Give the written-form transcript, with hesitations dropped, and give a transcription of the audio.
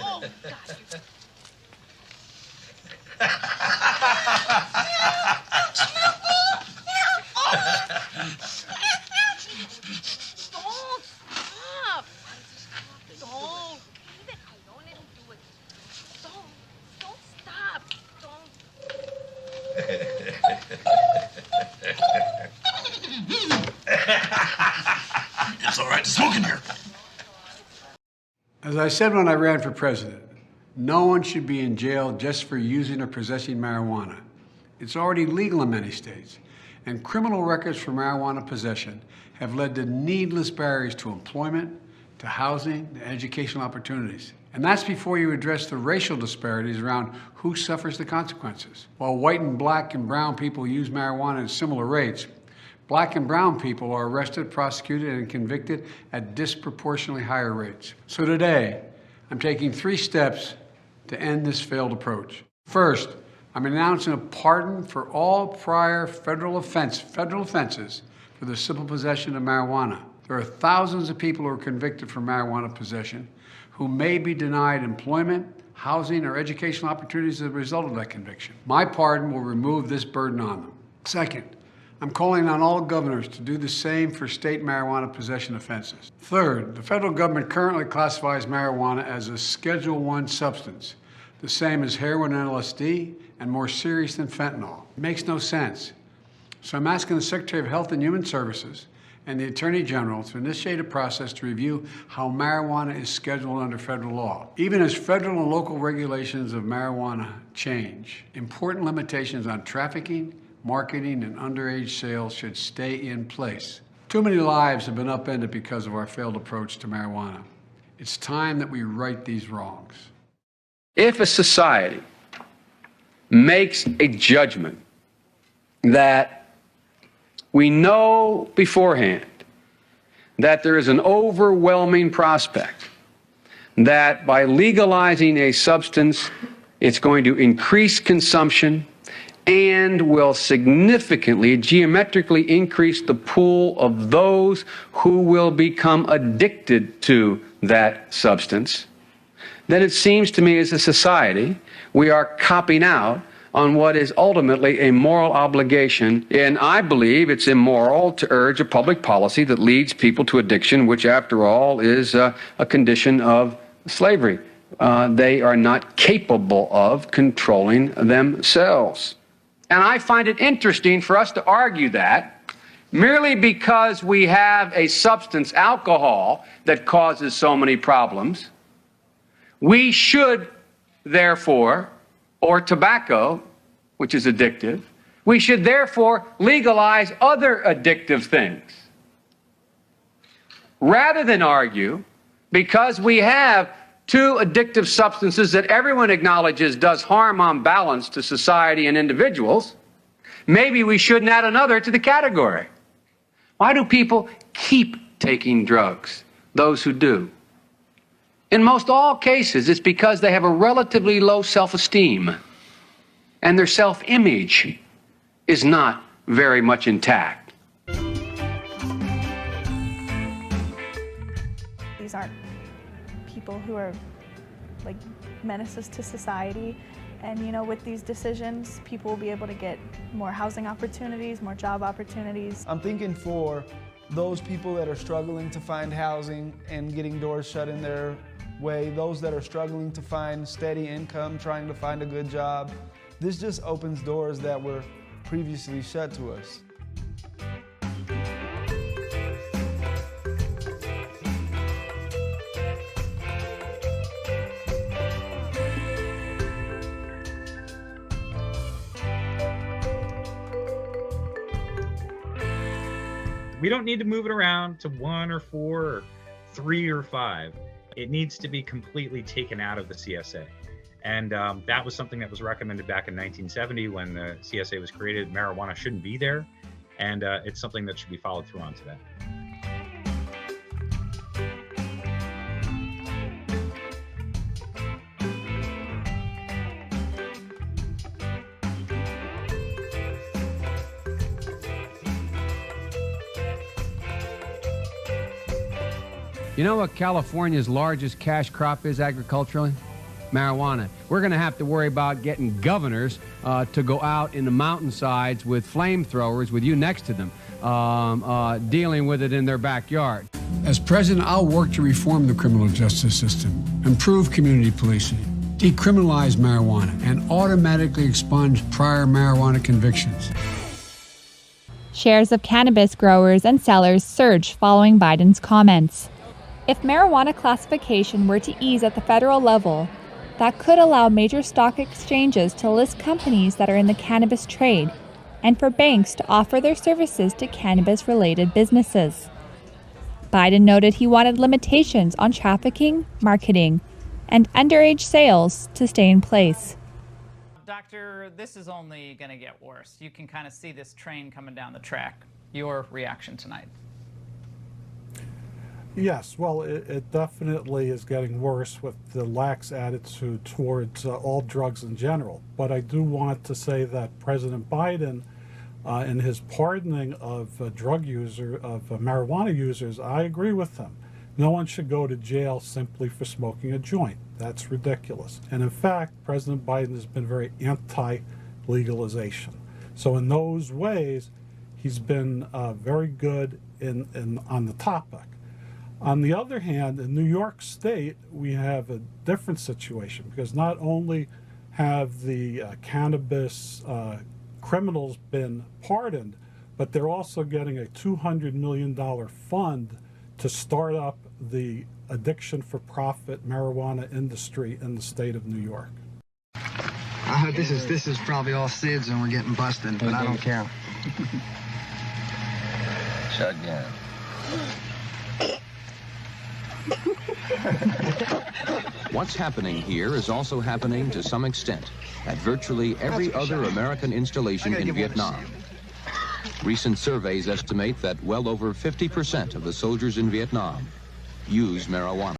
Oh, God, you... Don't stop. Don't. Leave it alone. Let him do it. Don't stop. It's all right to smoke in here. As I said when I ran for president, no one should be in jail just for using or possessing marijuana. It's already legal in many states, and criminal records for marijuana possession have led to needless barriers to employment, to housing, to educational opportunities. And that's before you address the racial disparities around who suffers the consequences. While white and black and brown people use marijuana at similar rates, black and brown people are arrested, prosecuted, and convicted at disproportionately higher rates. So today, I'm taking 3 steps to end this failed approach. First, I'm announcing a pardon for all prior federal offenses for the simple possession of marijuana. There are thousands of people who are convicted for marijuana possession who may be denied employment, housing, or educational opportunities as a result of that conviction. My pardon will remove this burden on them. Second, I'm calling on all governors to do the same for state marijuana possession offenses. Third, the federal government currently classifies marijuana as a Schedule I substance, the same as heroin and LSD, and more serious than fentanyl. It makes no sense. So I'm asking the Secretary of Health and Human Services and the Attorney General to initiate a process to review how marijuana is scheduled under federal law. Even as federal and local regulations of marijuana change, important limitations on trafficking, marketing, and underage sales should stay in place. Too many lives have been upended because of our failed approach to marijuana. It's time that we right these wrongs. If a society makes a judgment that we know beforehand that there is an overwhelming prospect that by legalizing a substance, it's going to increase consumption and will significantly, geometrically increase the pool of those who will become addicted to that substance, then it seems to me as a society, we are copping out on what is ultimately a moral obligation. And I believe it's immoral to urge a public policy that leads people to addiction, which after all is a condition of slavery. They are not capable of controlling themselves. And I find it interesting for us to argue that merely because we have a substance, alcohol, that causes so many problems, we should therefore, or tobacco, which is addictive, we should therefore legalize other addictive things. Rather than argue, because we have 2 addictive substances that everyone acknowledges does harm on balance to society and individuals, maybe we shouldn't add another to the category. Why do people keep taking drugs, those who do? In most all cases, it's because they have a relatively low self-esteem and their self-image is not very much intact. These aren't people who are like menaces to society. And you know, with these decisions, people will be able to get more housing opportunities, more job opportunities. I'm thinking for those people that are struggling to find housing and getting doors shut in their way, those that are struggling to find steady income, trying to find a good job. This just opens doors that were previously shut to us. We don't need to move it around to 1 or 4 or 3 or 5. It needs to be completely taken out of the CSA. And that was something that was recommended back in 1970 when the CSA was created. Marijuana shouldn't be there. And it's something that should be followed through on today. You know what California's largest cash crop is agriculturally? marijuana. We're going to have to worry about getting governors to go out in the mountainsides with flamethrowers with you next to them, dealing with it in their backyard. As president, I'll work to reform the criminal justice system, improve community policing, decriminalize marijuana, and automatically expunge prior marijuana convictions. Shares of cannabis growers and sellers surged following Biden's comments. If marijuana classification were to ease at the federal level, that could allow major stock exchanges to list companies that are in the cannabis trade and for banks to offer their services to cannabis-related businesses. Biden noted he wanted limitations on trafficking, marketing, and underage sales to stay in place. Doctor, this is only going to get worse. You can kind of see this train coming down the track. Your reaction tonight? Yes, well, it definitely is getting worse with the lax attitude towards all drugs in general. But I do want to say that President Biden, in his pardoning of marijuana users, I agree with him. No one should go to jail simply for smoking a joint. That's ridiculous. And in fact, President Biden has been very anti-legalization. So in those ways, he's been very good on the topic. On the other hand, in New York State, we have a different situation because not only have the cannabis criminals been pardoned, but they're also getting a $200 million fund to start up the addiction for profit marijuana industry in the state of New York. This is probably all SIDS and we're getting busted, but I don't care. Shotgun. What's happening here is also happening to some extent at virtually every other American installation in Vietnam. Recent surveys estimate that well over 50% of the soldiers in Vietnam use marijuana.